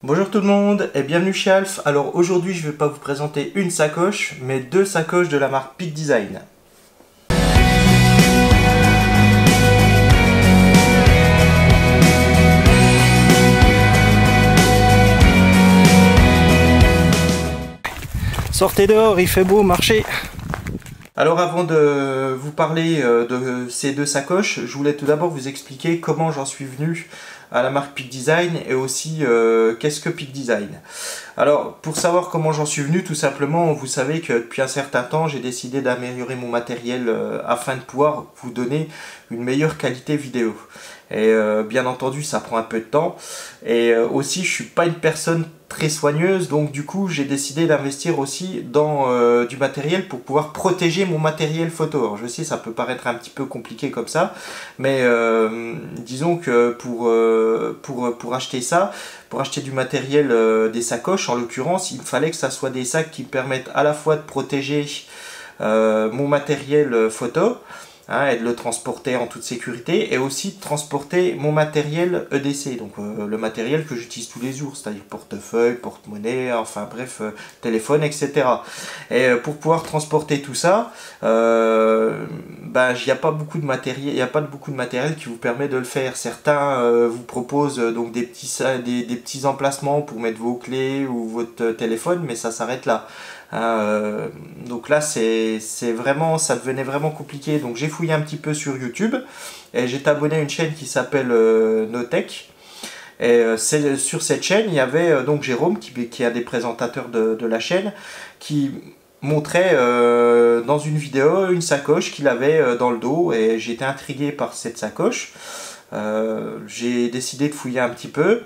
Bonjour tout le monde et bienvenue chez Alf. Alors aujourd'hui je ne vais pas vous présenter une sacoche, mais deux sacoches de la marque Peak Design. Sortez dehors, il fait beau, marchez. Alors avant de vous parler de ces deux sacoches, je voulais tout d'abord vous expliquer comment j'en suis venu à la marque Peak Design et aussi qu'est-ce que Peak Design. Alors pour savoir comment j'en suis venu, tout simplement, vous savez que depuis un certain temps j'ai décidé d'améliorer mon matériel afin de pouvoir vous donner une meilleure qualité vidéo. Et bien entendu ça prend un peu de temps et aussi je suis pas une personne très soigneuse, donc du coup j'ai décidé d'investir aussi dans du matériel pour pouvoir protéger mon matériel photo. Alors, je sais ça peut paraître un petit peu compliqué comme ça, mais disons que pour acheter ça, pour acheter du matériel, des sacoches en l'occurrence, il fallait que ça soit des sacs qui permettent à la fois de protéger mon matériel photo, et de le transporter en toute sécurité, et aussi de transporter mon matériel EDC, donc le matériel que j'utilise tous les jours, c'est-à-dire portefeuille, porte-monnaie, enfin bref, téléphone, etc. Et pour pouvoir transporter tout ça, il n'y a pas beaucoup de matériel, il n'y a pas beaucoup de matériel qui vous permet de le faire. Certains vous proposent donc des petits emplacements pour mettre vos clés ou votre téléphone, mais ça s'arrête là. Donc là ça devenait vraiment compliqué, donc j'ai fouillé un petit peu sur YouTube et j'ai abonné à une chaîne qui s'appelle NoTech, et sur cette chaîne il y avait donc Jérôme qui est un des présentateurs de la chaîne, qui montrait dans une vidéo une sacoche qu'il avait dans le dos, et j'ai été intrigué par cette sacoche. J'ai décidé de fouiller un petit peu.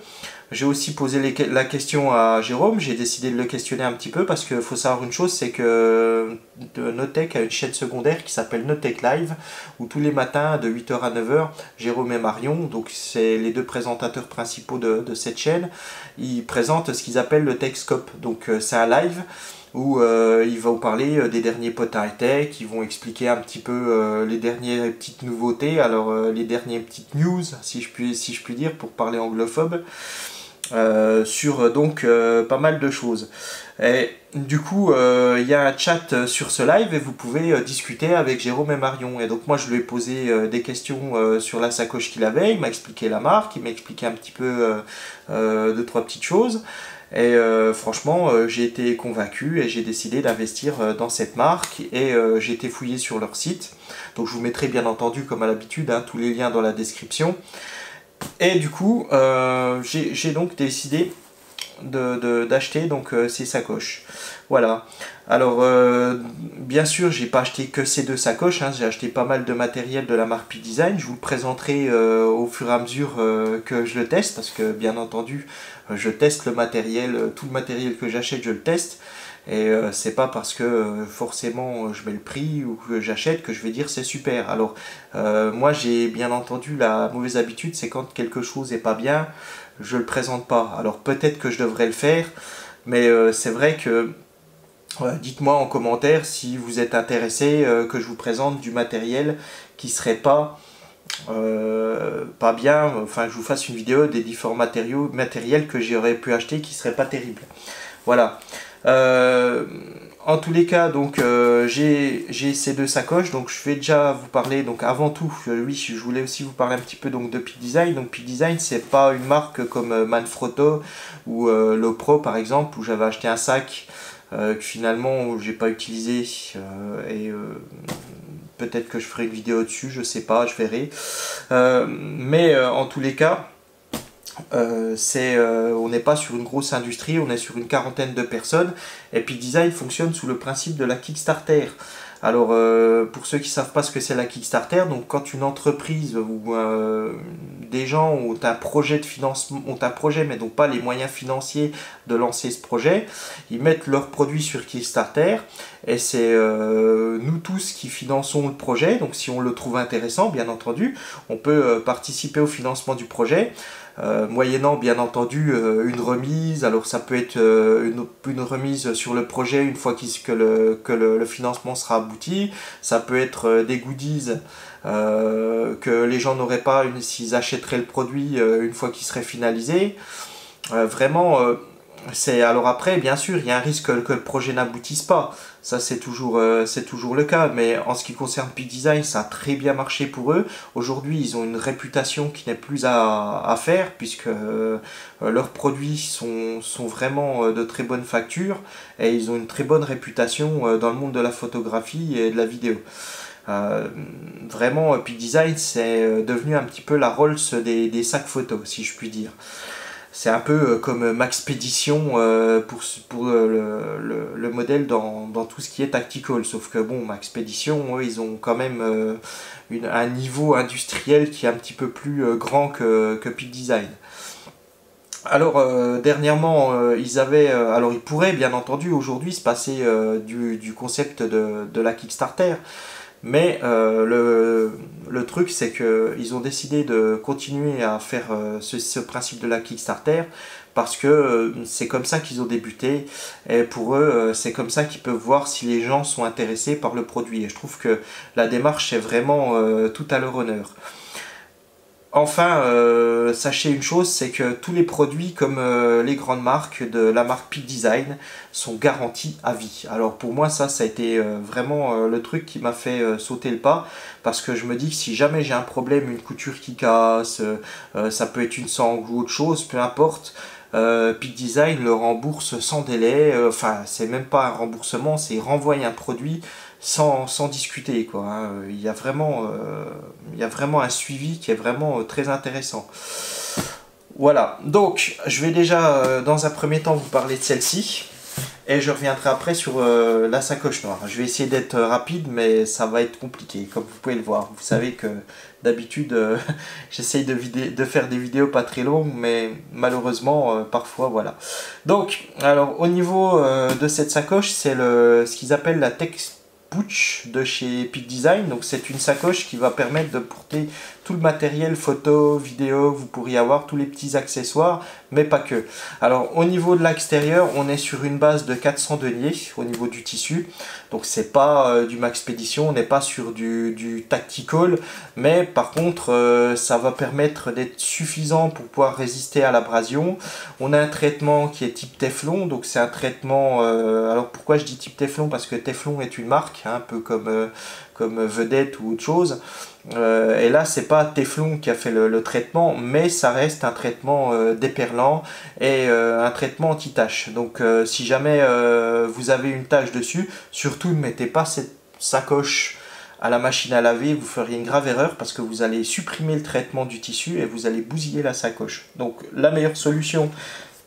J'ai aussi posé la question à Jérôme, j'ai décidé de le questionner un petit peu parce qu'il faut savoir une chose, c'est que NoTech a une chaîne secondaire qui s'appelle NoTech Live, où tous les matins de 8 h à 9 h, Jérôme et Marion, donc c'est les deux présentateurs principaux de cette chaîne, ils présentent ce qu'ils appellent le Techscope. Donc c'est un live où il va vous parler des derniers potins high-tech, ils vont expliquer un petit peu les dernières petites nouveautés, alors les dernières petites news, si je puis dire, pour parler anglophobe, sur donc pas mal de choses. Et du coup il y a un chat sur ce live et vous pouvez discuter avec Jérôme et Marion. Et donc moi je lui ai posé des questions sur la sacoche qu'il avait, il m'a expliqué la marque, il m'a expliqué un petit peu deux trois petites choses. Et franchement j'ai été convaincu et j'ai décidé d'investir dans cette marque, et j'ai été fouillé sur leur site, donc je vous mettrai bien entendu comme à l'habitude tous les liens dans la description. Et du coup j'ai donc décidé d'acheter donc ces sacoches. Voilà. Alors bien sûr j'ai pas acheté que ces deux sacoches, j'ai acheté pas mal de matériel de la marque Peak Design. Je vous le présenterai au fur et à mesure que je le teste, parce que bien entendu je teste le matériel, tout le matériel que j'achète je le teste, et c'est pas parce que forcément je mets le prix ou que j'achète que je vais dire c'est super. Alors moi j'ai bien entendu la mauvaise habitude, c'est quand quelque chose est pas bien, je le présente pas. Alors peut-être que je devrais le faire, mais c'est vrai que dites-moi en commentaire si vous êtes intéressé que je vous présente du matériel qui serait pas bien, enfin je vous fasse une vidéo des différents matériels que j'aurais pu acheter qui serait pas terrible. Voilà. En tous les cas, donc j'ai ces deux sacoches, donc je vais déjà vous parler. Donc avant tout, oui, je voulais aussi vous parler un petit peu donc de Peak Design. Donc Peak Design, c'est pas une marque comme Manfrotto ou Lowepro par exemple, où j'avais acheté un sac que finalement j'ai pas utilisé, et peut-être que je ferai une vidéo dessus, je sais pas, je verrai. Mais en tous les cas, on n'est pas sur une grosse industrie, on est sur une quarantaine de personnes, et Peak Design fonctionne sous le principe de la Kickstarter. Alors pour ceux qui ne savent pas ce que c'est la Kickstarter, donc quand une entreprise ou des gens ont un projet de financement, ont un projet mais donc pas les moyens financiers de lancer ce projet, ils mettent leurs produits sur Kickstarter, et c'est nous tous qui finançons le projet. Donc si on le trouve intéressant, bien entendu, on peut participer au financement du projet. Moyennant bien entendu une remise. Alors ça peut être une remise sur le projet une fois que le financement sera abouti, ça peut être des goodies que les gens n'auraient pas s'ils achèteraient le produit une fois qu'il serait finalisé. Vraiment, alors après, bien sûr, il y a un risque que le projet n'aboutisse pas. Ça, c'est toujours le cas. Mais en ce qui concerne Peak Design, ça a très bien marché pour eux. Aujourd'hui, ils ont une réputation qui n'est plus à faire, puisque leurs produits sont vraiment de très bonne facture et ils ont une très bonne réputation dans le monde de la photographie et de la vidéo. Vraiment, Peak Design, c'est devenu un petit peu la Rolls des sacs photos, si je puis dire. C'est un peu comme Maxpedition pour le modèle dans tout ce qui est tactical. Sauf que bon, Maxpedition, eux, ils ont quand même un niveau industriel qui est un petit peu plus grand que Peak Design. Alors, dernièrement, ils pourraient bien entendu aujourd'hui se passer du concept de la Kickstarter. Mais le truc, c'est qu'ils ont décidé de continuer à faire ce principe de la Kickstarter parce que c'est comme ça qu'ils ont débuté et pour eux, c'est comme ça qu'ils peuvent voir si les gens sont intéressés par le produit. Et je trouve que la démarche est vraiment tout à leur honneur. Enfin, sachez une chose, c'est que tous les produits comme les grandes marques de la marque Peak Design sont garantis à vie. Alors pour moi ça a été vraiment le truc qui m'a fait sauter le pas, parce que je me dis que si jamais j'ai un problème, une couture qui casse, ça peut être une sangle ou autre chose, peu importe, Peak Design le rembourse sans délai. Enfin c'est même pas un remboursement, c'est renvoyer un produit sans discuter, quoi, hein. Il y a vraiment un suivi qui est vraiment très intéressant. Voilà, donc je vais déjà dans un premier temps vous parler de celle-ci et je reviendrai après sur la sacoche noire. Je vais essayer d'être rapide, mais ça va être compliqué comme vous pouvez le voir. Vous savez que d'habitude j'essaye de faire des vidéos pas très longues, mais malheureusement parfois voilà. Donc alors au niveau de cette sacoche, c'est ce qu'ils appellent la Tech Pouch de chez Peak Design. Donc c'est une sacoche qui va permettre de porter tout le matériel photo, vidéo, vous pourriez avoir tous les petits accessoires, mais pas que. Alors au niveau de l'extérieur, on est sur une base de 400 deniers au niveau du tissu. Donc c'est pas du Maxpedition, on n'est pas sur du tactical, mais par contre ça va permettre d'être suffisant pour pouvoir résister à l'abrasion. On a un traitement qui est type Teflon, donc c'est un traitement, alors pourquoi je dis type Teflon? Parce que Teflon est une marque, hein, un peu comme Vedette ou autre chose. Et là c'est pas Teflon qui a fait le traitement, mais ça reste un traitement déperlant et un traitement anti-tache. Donc si jamais vous avez une tache dessus, surtout ne mettez pas cette sacoche à la machine à laver, vous feriez une grave erreur parce que vous allez supprimer le traitement du tissu et vous allez bousiller la sacoche. Donc la meilleure solution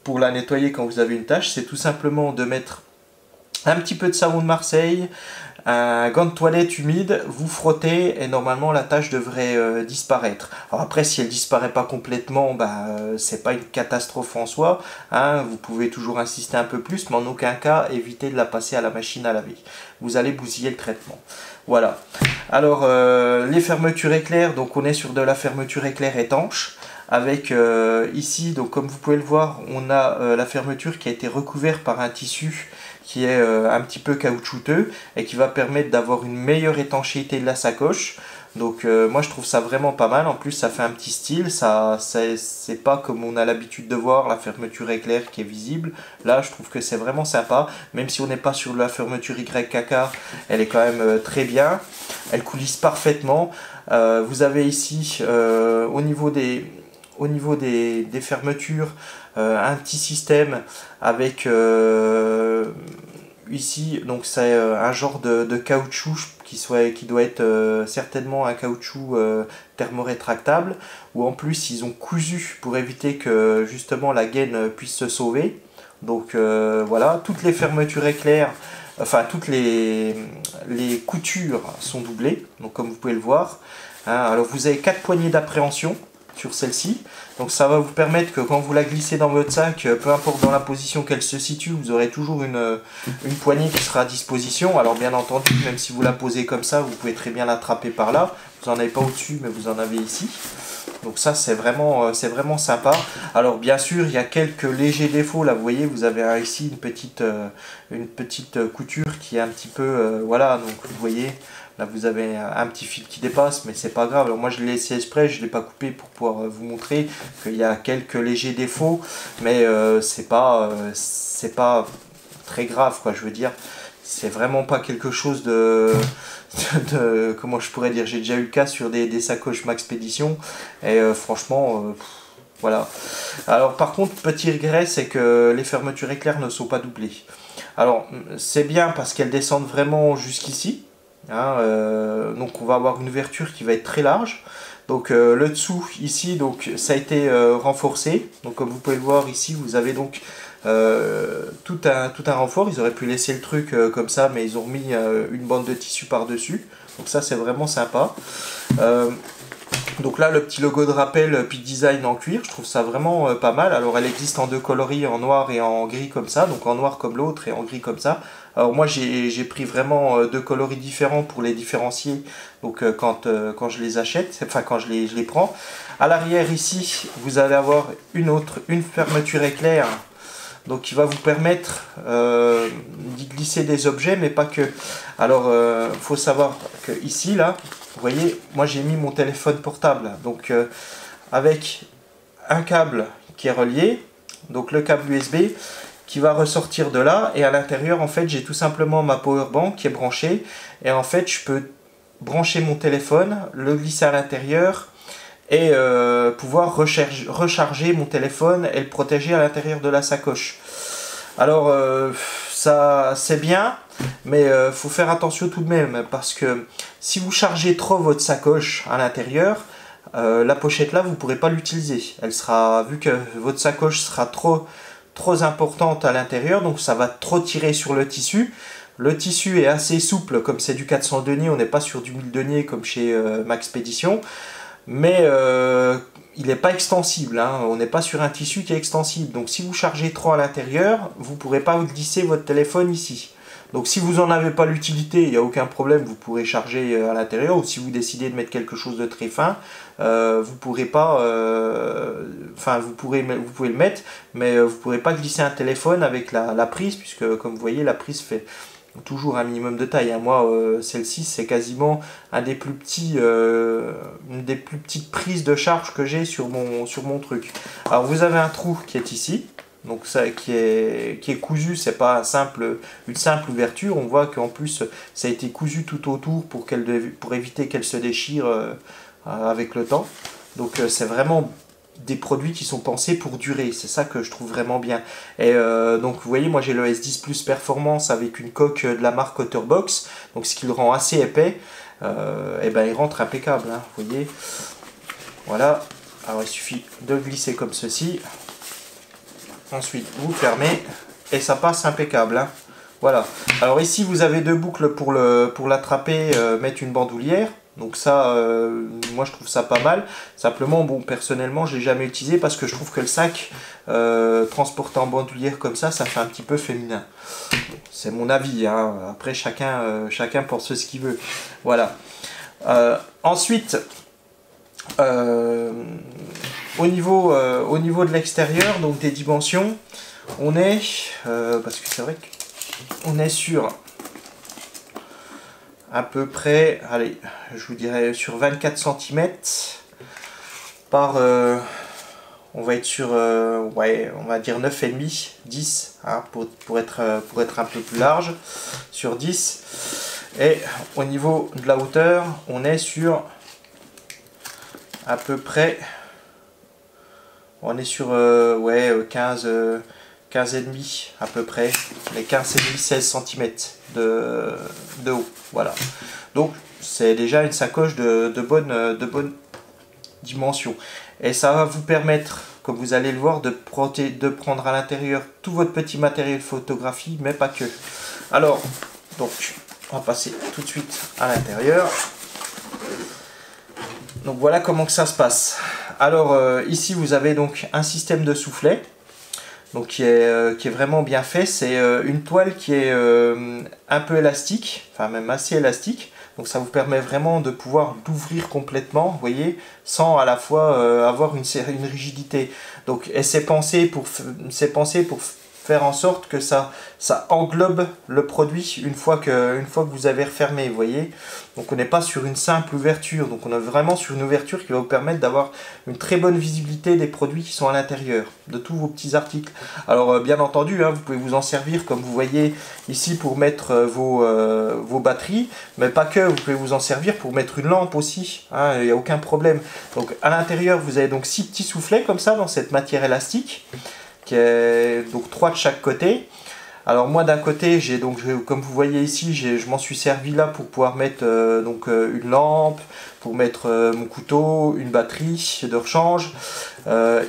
pour la nettoyer quand vous avez une tache, c'est tout simplement de mettre un petit peu de savon de Marseille, un gant de toilette humide, vous frottez et normalement la tache devrait disparaître. Alors après, si elle disparaît pas complètement, c'est pas une catastrophe en soi, hein, vous pouvez toujours insister un peu plus, mais en aucun cas évitez de la passer à la machine à laver. Vous allez bousiller le traitement. Voilà. Alors les fermetures éclair, donc on est sur de la fermeture éclair étanche. Avec ici, donc comme vous pouvez le voir, on a la fermeture qui a été recouverte par un tissu qui est un petit peu caoutchouteux et qui va permettre d'avoir une meilleure étanchéité de la sacoche. Donc moi je trouve ça vraiment pas mal. En plus ça fait un petit style, c'est pas comme on a l'habitude de voir la fermeture éclair qui est visible. Là je trouve que c'est vraiment sympa, même si on n'est pas sur la fermeture YKK, elle est quand même très bien, elle coulisse parfaitement. Vous avez ici au niveau des fermetures un petit système avec ici, donc c'est un genre de caoutchouc qui doit être certainement un caoutchouc thermorétractable, où en plus ils ont cousu pour éviter que justement la gaine puisse se sauver. Donc voilà, toutes les fermetures éclair, enfin toutes les coutures sont doublées, donc comme vous pouvez le voir, hein. Alors vous avez 4 poignées d'appréhension sur celle-ci, donc ça va vous permettre que quand vous la glissez dans votre sac, peu importe dans la position qu'elle se situe, vous aurez toujours une poignée qui sera à disposition. Alors bien entendu, même si vous la posez comme ça, vous pouvez très bien l'attraper par là, vous n'en avez pas au-dessus mais vous en avez ici. Donc ça c'est vraiment sympa. Alors bien sûr il y a quelques légers défauts. Là vous voyez, vous avez ici une petite couture qui est un petit peu voilà, donc vous voyez là vous avez un petit fil qui dépasse, mais c'est pas grave. Alors moi je l'ai laissé exprès, je l'ai pas coupé pour pouvoir vous montrer qu'il y a quelques légers défauts, mais c'est pas très grave quoi. Je veux dire, c'est vraiment pas quelque chose de comment je pourrais dire, j'ai déjà eu le cas sur des sacoches Maxpédition et franchement voilà. Alors par contre, petit regret, c'est que les fermetures éclairs ne sont pas doublées. Alors c'est bien parce qu'elles descendent vraiment jusqu'ici, hein, donc on va avoir une ouverture qui va être très large. Donc le dessous ici, donc ça a été renforcé. Donc comme vous pouvez le voir ici, vous avez donc tout un renfort. Ils auraient pu laisser le truc comme ça, mais ils ont mis une bande de tissu par dessus, donc ça c'est vraiment sympa. Donc là le petit logo de rappel Peak Design en cuir, je trouve ça vraiment pas mal. Alors elle existe en deux coloris, en noir et en gris comme ça, donc en noir comme l'autre et en gris comme ça. Alors moi j'ai pris vraiment deux coloris différents pour les différencier, donc quand je les achète, enfin quand je les prends. À l'arrière ici vous allez avoir une fermeture éclair, donc qui va vous permettre d'y glisser des objets, mais pas que. Alors faut savoir que ici là, vous voyez, moi j'ai mis mon téléphone portable, donc avec un câble qui est relié, donc le câble USB qui va ressortir de là, et à l'intérieur en fait j'ai tout simplement ma power bank qui est branchée, et en fait je peux brancher mon téléphone, le glisser à l'intérieur et pouvoir recharger mon téléphone et le protéger à l'intérieur de la sacoche. Alors ça c'est bien, mais faut faire attention tout de même, parce que si vous chargez trop votre sacoche à l'intérieur, la pochette là vous ne pourrez pas l'utiliser. Elle sera, vu que votre sacoche sera trop importante à l'intérieur, donc ça va trop tirer sur le tissu. Le tissu est assez souple, comme c'est du 400 deniers, on n'est pas sur du 1000 deniers comme chez Maxpédition, mais il n'est pas extensible, hein. On n'est pas sur un tissu qui est extensible, donc si vous chargez trop à l'intérieur, vous ne pourrez pas glisser votre téléphone ici. Donc si vous n'en avez pas l'utilité, il n'y a aucun problème, vous pourrez charger à l'intérieur, ou si vous décidez de mettre quelque chose de très fin, vous pourrez pas, enfin vous pouvez le mettre, mais vous ne pourrez pas glisser un téléphone avec la prise, puisque comme vous voyez la prise fait toujours un minimum de taille, hein. Moi celle-ci c'est quasiment une des plus petites prises de charge que j'ai sur mon truc. Alors vous avez un trou qui est ici, donc ça qui est cousu, c'est pas une simple ouverture. On voit qu'en plus ça a été cousu tout autour pour éviter qu'elle se déchire avec le temps. Donc c'est vraiment des produits qui sont pensés pour durer, c'est ça que je trouve vraiment bien. Et donc vous voyez, moi j'ai le S10 Plus Performance avec une coque de la marque Otterbox, donc ce qui le rend assez épais, et ben il rentre impeccable, hein, vous voyez. Voilà, alors il suffit de glisser comme ceci, ensuite vous fermez et ça passe impeccable, hein. Voilà, alors ici vous avez deux boucles pour l'attraper, mettre une bandoulière. Donc ça, moi je trouve ça pas mal. Simplement, bon, personnellement, je l'ai jamais utilisé parce que je trouve que le sac transporté en bandoulière comme ça fait un petit peu féminin. C'est mon avis, hein. Après chacun pense ce qu'il veut. Voilà. Ensuite, au niveau de l'extérieur, donc des dimensions, on est, parce que c'est vrai qu'on est sur à peu près, allez, je vous dirais sur 24 cm par, on va être sur, ouais, on va dire 9,5, 10, hein, pour être un peu plus large, sur 10. Et au niveau de la hauteur, on est sur à peu près, on est sur, ouais, 15 et demi à peu près, les 15 et demi, 16 cm de haut. Voilà, donc c'est déjà une sacoche de bonne dimension, et ça va vous permettre, comme vous allez le voir, de prendre à l'intérieur tout votre petit matériel de photographie, mais pas que. Alors, donc on va passer tout de suite à l'intérieur. Donc voilà comment que ça se passe. Alors ici vous avez donc un système de soufflet. donc qui est vraiment bien fait. C'est une toile qui est un peu élastique, enfin même assez élastique. Donc ça vous permet vraiment de pouvoir l'ouvrir complètement, vous voyez, sans à la fois avoir une rigidité. Donc, et c'est pensé pour faire en sorte que ça englobe le produit une fois que vous avez refermé, vous voyez. Donc on n'est pas sur une simple ouverture, donc on est vraiment sur une ouverture qui va vous permettre d'avoir une très bonne visibilité des produits qui sont à l'intérieur, de tous vos petits articles. Alors bien entendu, hein, vous pouvez vous en servir comme vous voyez ici pour mettre vos batteries, mais pas que, vous pouvez vous en servir pour mettre une lampe aussi, hein, il n'y a aucun problème. Donc à l'intérieur vous avez donc 6 petits soufflets comme ça dans cette matière élastique, qui est donc 3 de chaque côté. Alors moi d'un côté, j'ai donc comme vous voyez ici, je m'en suis servi là pour pouvoir mettre une lampe, pour mettre mon couteau, une batterie de rechange.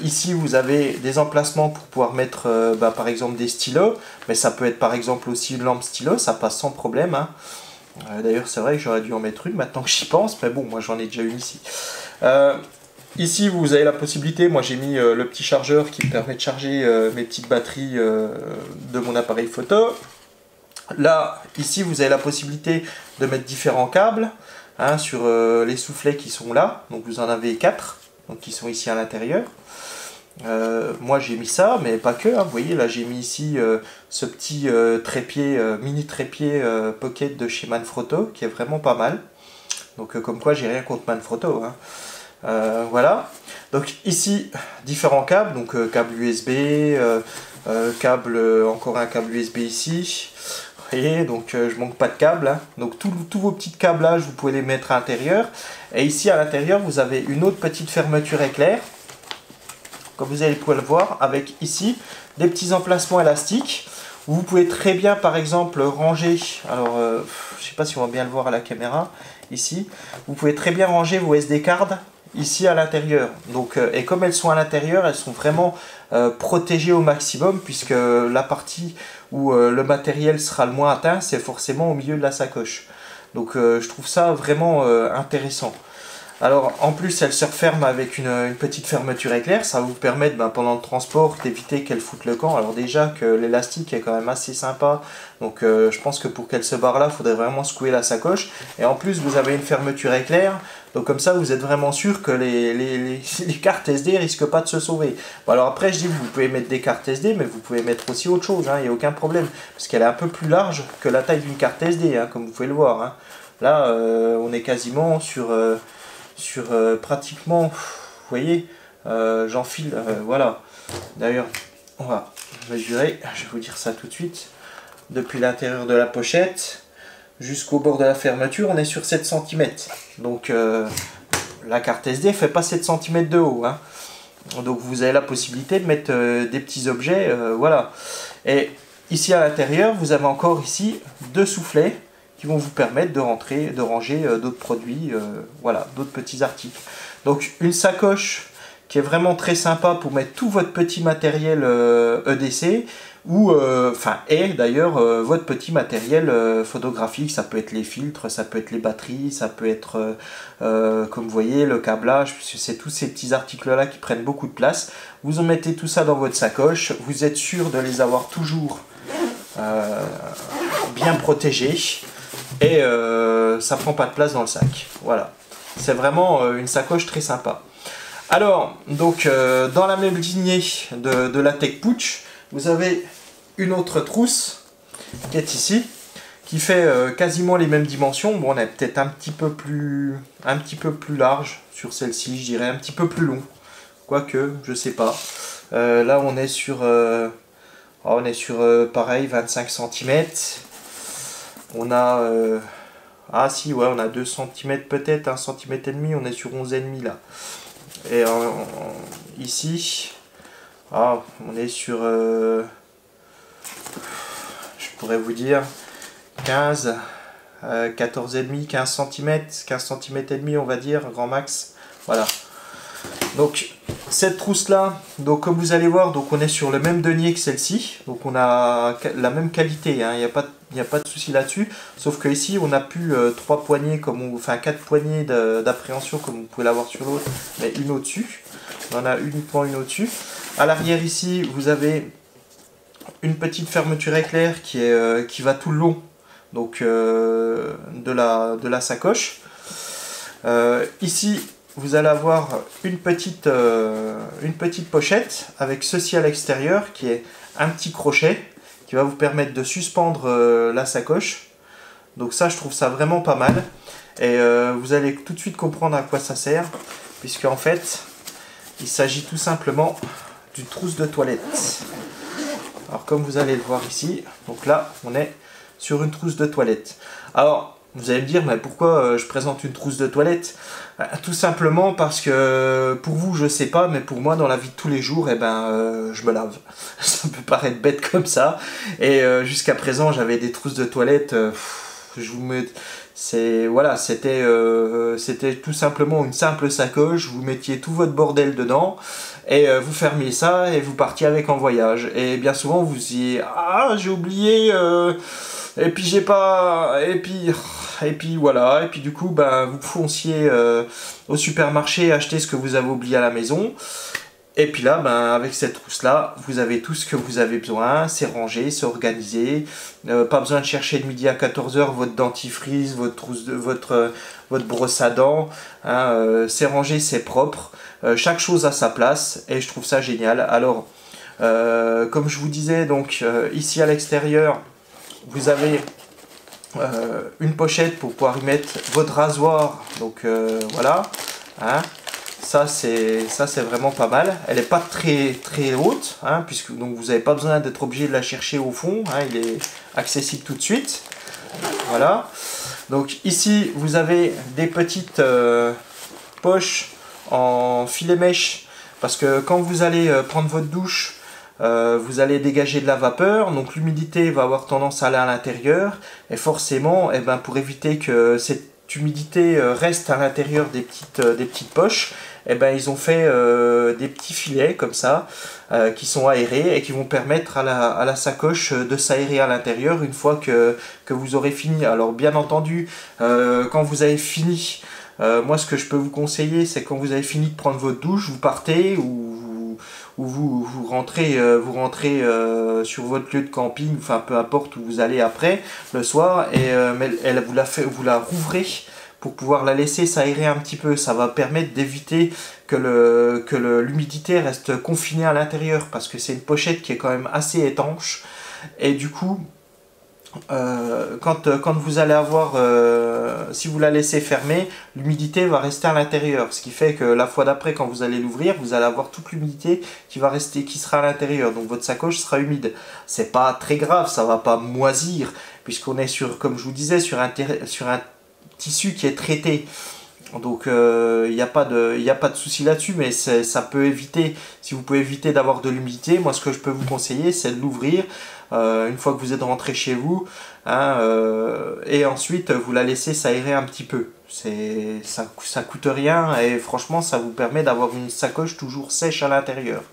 Ici vous avez des emplacements pour pouvoir mettre par exemple des stylos, mais ça peut être par exemple aussi une lampe stylo, ça passe sans problème, hein. D'ailleurs c'est vrai que j'aurais dû en mettre une maintenant que j'y pense, mais bon moi j'en ai déjà une ici. Ici, vous avez la possibilité, moi j'ai mis le petit chargeur qui me permet de charger mes petites batteries de mon appareil photo. Là, ici, vous avez la possibilité de mettre différents câbles hein, sur les soufflets qui sont là. Donc vous en avez 4, donc qui sont ici à l'intérieur. Moi j'ai mis ça, mais pas que. Hein. Vous voyez, là j'ai mis ici ce petit trépied, mini trépied pocket de chez Manfrotto, qui est vraiment pas mal. Donc comme quoi, j'ai rien contre Manfrotto. Hein. Voilà, donc ici différents câbles, donc câble USB, encore un câble USB ici, vous voyez, donc je manque pas de câbles, hein. Donc tous vos petits câblages vous pouvez les mettre à l'intérieur, et ici à l'intérieur vous avez une autre petite fermeture éclair, comme vous allez pouvoir le voir, avec ici des petits emplacements élastiques, où vous pouvez très bien par exemple ranger, alors je sais pas si on va bien le voir à la caméra, ici, vous pouvez très bien ranger vos SD cards ici à l'intérieur. Donc et comme elles sont à l'intérieur, elles sont vraiment protégées au maximum, puisque la partie où le matériel sera le moins atteint, c'est forcément au milieu de la sacoche. Donc je trouve ça vraiment intéressant. Alors en plus elle se referme avec une petite fermeture éclair, ça va vous permettre pendant le transport d'éviter qu'elle foute le camp. Alors déjà que l'élastique est quand même assez sympa, donc je pense que pour qu'elle se barre là, il faudrait vraiment secouer la sacoche. Et en plus vous avez une fermeture éclair, donc comme ça vous êtes vraiment sûr que les cartes SD risquent pas de se sauver. Bon, alors après je dis vous pouvez mettre des cartes SD, mais vous pouvez mettre aussi autre chose, hein, il n'y a aucun problème, parce qu'elle est un peu plus large que la taille d'une carte SD, hein, comme vous pouvez le voir. Hein. Là on est quasiment sur pratiquement, vous voyez, j'enfile, voilà. D'ailleurs, on va mesurer, je vais vous dire ça tout de suite. Depuis l'intérieur de la pochette jusqu'au bord de la fermeture, on est sur 7 cm. Donc, la carte SD fait pas 7 cm de haut. Hein. Donc, vous avez la possibilité de mettre des petits objets, voilà. Et ici à l'intérieur, vous avez encore ici 2 soufflets qui vont vous permettre de ranger d'autres produits, voilà, d'autres petits articles. Donc une sacoche qui est vraiment très sympa pour mettre tout votre petit matériel EDC, ou et d'ailleurs votre petit matériel photographique. Ça peut être les filtres, ça peut être les batteries, ça peut être comme vous voyez le câblage, puisque c'est tous ces petits articles là qui prennent beaucoup de place. Vous en mettez tout ça dans votre sacoche, vous êtes sûr de les avoir toujours bien protégés. Et ça prend pas de place dans le sac. Voilà, c'est vraiment une sacoche très sympa. Alors, donc dans la même lignée de la Tech Pouch, vous avez une autre trousse qui est ici, qui fait quasiment les mêmes dimensions. Bon, on est peut-être un petit peu plus large sur celle-ci, je dirais un petit peu plus long. Quoique, je sais pas. Là, on est sur pareil 25 cm. On a ah si, ouais, on a 2 cm peut-être, 1 cm et demi, on est sur 11,5 là. Et ici, on est sur je pourrais vous dire 15, 14,5, 15 cm, 15 cm et demi on va dire, grand max. Voilà. Donc cette trousse là, donc comme vous allez voir, donc on est sur le même denier que celle-ci, donc on a la même qualité, hein, il n'y a pas de souci là-dessus, sauf que ici on n'a plus 3 poignées, enfin 4 poignées d'appréhension comme vous pouvez l'avoir sur l'autre, mais une au-dessus, on en a uniquement une au-dessus. À l'arrière ici, vous avez une petite fermeture éclair qui va tout le long donc, de la sacoche. Ici, vous allez avoir une petite pochette avec ceci à l'extérieur qui est un petit crochet qui va vous permettre de suspendre la sacoche. Donc ça, je trouve ça vraiment pas mal. Et vous allez tout de suite comprendre à quoi ça sert, puisque en fait, il s'agit tout simplement d'une trousse de toilette. Alors comme vous allez le voir ici, donc là, on est sur une trousse de toilette. Alors, vous allez me dire, mais pourquoi je présente une trousse de toilette? Tout simplement parce que, pour vous, je sais pas, mais pour moi, dans la vie de tous les jours, eh ben, je me lave. Ça peut paraître bête comme ça. Et jusqu'à présent, j'avais des trousses de toilette, je vous mets... Voilà, c'était tout simplement une simple sacoche, vous mettiez tout votre bordel dedans, et vous fermiez ça, et vous partiez avec en voyage. Et bien souvent, vous disiez, ah, j'ai oublié... et puis j'ai pas, et puis voilà, et puis du coup ben, vous fonciez au supermarché acheter ce que vous avez oublié à la maison, et puis là ben, avec cette trousse là vous avez tout ce que vous avez besoin, c'est rangé, c'est organisé, pas besoin de chercher de midi à 14 h votre dentifrice, votre brosse à dents, hein, c'est rangé, c'est propre, chaque chose à sa place, et je trouve ça génial. Alors comme je vous disais, donc ici à l'extérieur vous avez une pochette pour pouvoir y mettre votre rasoir, donc voilà, hein. Ça c'est vraiment pas mal. Elle n'est pas très haute, hein, puisque donc vous n'avez pas besoin d'être obligé de la chercher au fond, hein, il est accessible tout de suite. Voilà. Donc ici vous avez des petites poches en filet mèche, parce que quand vous allez prendre votre douche, vous allez dégager de la vapeur, donc l'humidité va avoir tendance à aller à l'intérieur, et forcément, eh ben, pour éviter que cette humidité reste à l'intérieur des petites poches, eh ben, ils ont fait des petits filets comme ça, qui sont aérés et qui vont permettre à la sacoche de s'aérer à l'intérieur une fois que vous aurez fini. Alors bien entendu, quand vous avez fini, moi ce que je peux vous conseiller, c'est quand vous avez fini de prendre votre douche, vous partez ou vous rentrez, sur votre lieu de camping, enfin peu importe où vous allez après, le soir, et vous la rouvrez pour pouvoir la laisser s'aérer un petit peu. Ça va permettre d'éviter que l'humidité reste confinée à l'intérieur, parce que c'est une pochette qui est quand même assez étanche, et du coup, quand vous allez avoir, si vous la laissez fermer, l'humidité va rester à l'intérieur, ce qui fait que la fois d'après, quand vous allez l'ouvrir, vous allez avoir toute l'humidité qui sera à l'intérieur, donc votre sacoche sera humide. C'est pas très grave, ça va pas moisir, puisqu'on est sur, comme je vous disais, sur un tissu qui est traité. Donc il n'y a pas de souci là-dessus, mais ça peut éviter, si vous pouvez éviter d'avoir de l'humidité, moi ce que je peux vous conseiller, c'est de l'ouvrir une fois que vous êtes rentré chez vous, hein, et ensuite vous la laissez s'aérer un petit peu. Ça coûte rien, et franchement ça vous permet d'avoir une sacoche toujours sèche à l'intérieur.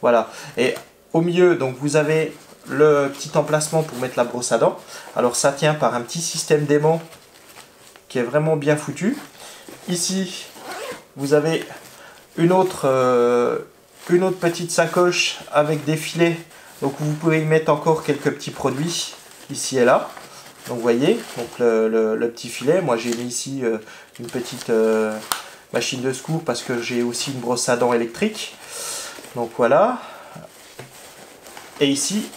Voilà. Et au milieu, donc vous avez le petit emplacement pour mettre la brosse à dents. Alors ça tient par un petit système d'aimant qui est vraiment bien foutu. Ici, vous avez une autre petite sacoche avec des filets, donc vous pouvez y mettre encore quelques petits produits ici et là. Donc vous voyez, donc le petit filet, moi j'ai mis ici une petite machine de secours parce que j'ai aussi une brosse à dents électrique. Donc voilà. Et ici,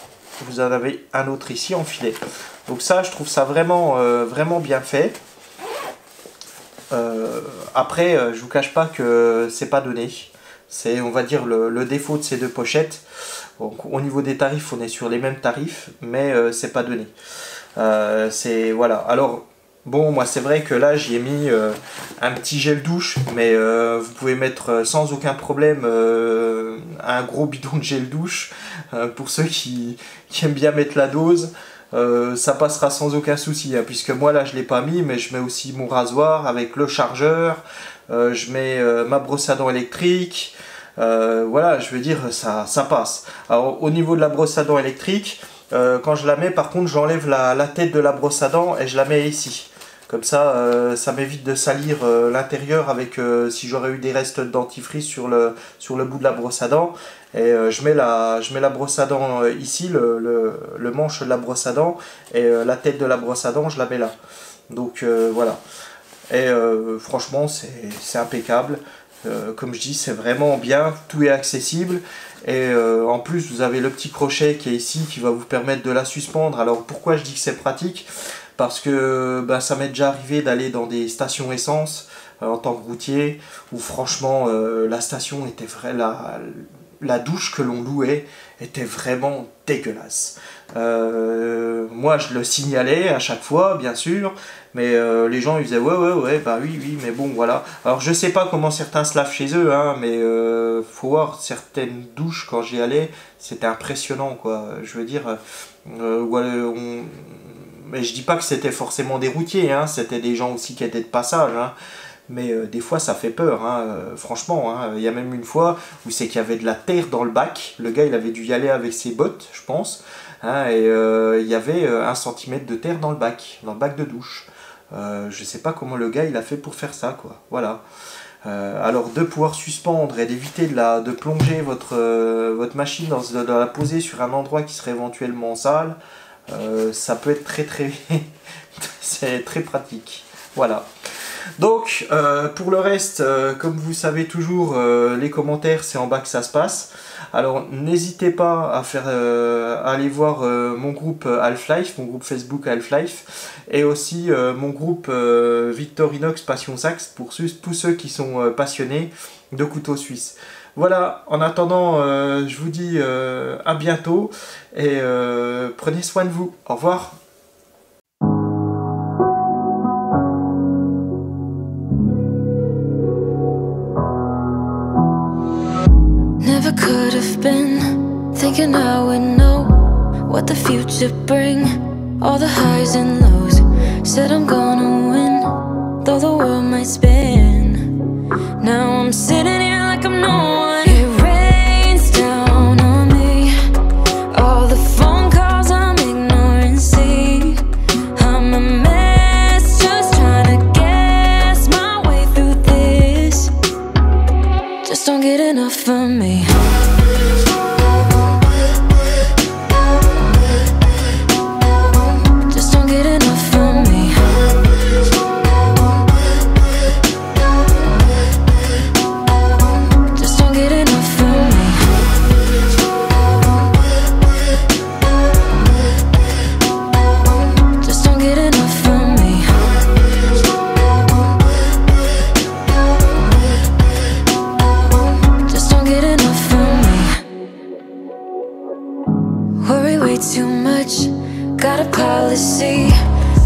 vous en avez un autre ici en filet. Donc ça, je trouve ça vraiment bien fait. Après, je vous cache pas que c'est pas donné. C'est, on va dire, le défaut de ces deux pochettes. Donc, au niveau des tarifs, on est sur les mêmes tarifs, mais c'est pas donné. Voilà. Alors, bon, moi c'est vrai que là j'y ai mis un petit gel douche, mais vous pouvez mettre sans aucun problème un gros bidon de gel douche pour ceux qui aiment bien mettre la dose. Ça passera sans aucun souci, hein, puisque moi là je l'ai pas mis, mais je mets aussi mon rasoir avec le chargeur, je mets ma brosse à dents électrique, voilà, je veux dire ça passe. Alors au niveau de la brosse à dents électrique, quand je la mets, par contre j'enlève la tête de la brosse à dents et je la mets ici. Comme ça, ça m'évite de salir l'intérieur avec si j'aurais eu des restes de dentifrice sur le bout de la brosse à dents. et je mets la brosse à dents ici, le manche de la brosse à dents, et la tête de la brosse à dents je la mets là. Donc voilà, et franchement c'est impeccable. Comme je dis, c'est vraiment bien, tout est accessible, et en plus vous avez le petit crochet qui est ici qui va vous permettre de la suspendre. Alors pourquoi je dis que c'est pratique? Parce que ça m'est déjà arrivé d'aller dans des stations essence en tant que routier, où franchement la station était la douche que l'on louait était vraiment dégueulasse. Moi je le signalais à chaque fois bien sûr, mais les gens ils disaient ouais bah oui mais bon voilà. Alors je sais pas comment certains se lavent chez eux hein, mais faut voir certaines douches quand j'y allais, c'était impressionnant quoi. Je veux dire mais je dis pas que c'était forcément des routiers hein, c'était des gens aussi qui étaient de passage hein. Mais des fois ça fait peur, hein, franchement, hein. Il y a même une fois où c'est qu'il y avait de la terre dans le bac, le gars il avait dû y aller avec ses bottes, je pense, hein, et il y avait 1 cm de terre dans le bac de douche. Je sais pas comment le gars il a fait pour faire ça, quoi, voilà. Alors de pouvoir suspendre et d'éviter de plonger votre machine, de la poser sur un endroit qui serait éventuellement sale, ça peut être très c'est très pratique, voilà. Donc pour le reste, comme vous savez toujours, les commentaires c'est en bas que ça se passe. Alors n'hésitez pas à aller voir mon groupe Half-Life, mon groupe Facebook Half-Life, et aussi mon groupe Victorinox Passion Sax pour tous ceux qui sont passionnés de couteaux suisses. Voilà, en attendant, je vous dis à bientôt et prenez soin de vous. Au revoir. Never could have been thinking I would know what the future bring. All the highs and lows, said I'm gonna win, though the world might spin. Now I'm sitting here like I'm no one. It rains down on me, all the phone calls I'm ignoring. See, I'm a mess, just trying to guess my way through this. Just don't get enough of me. Just don't get enough of me. Just don't get enough of me. Just don't get enough of me. Just don't get enough of me. Worry way too much, got a policy.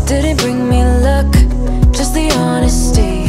Didn't bring me luck, just the honesty.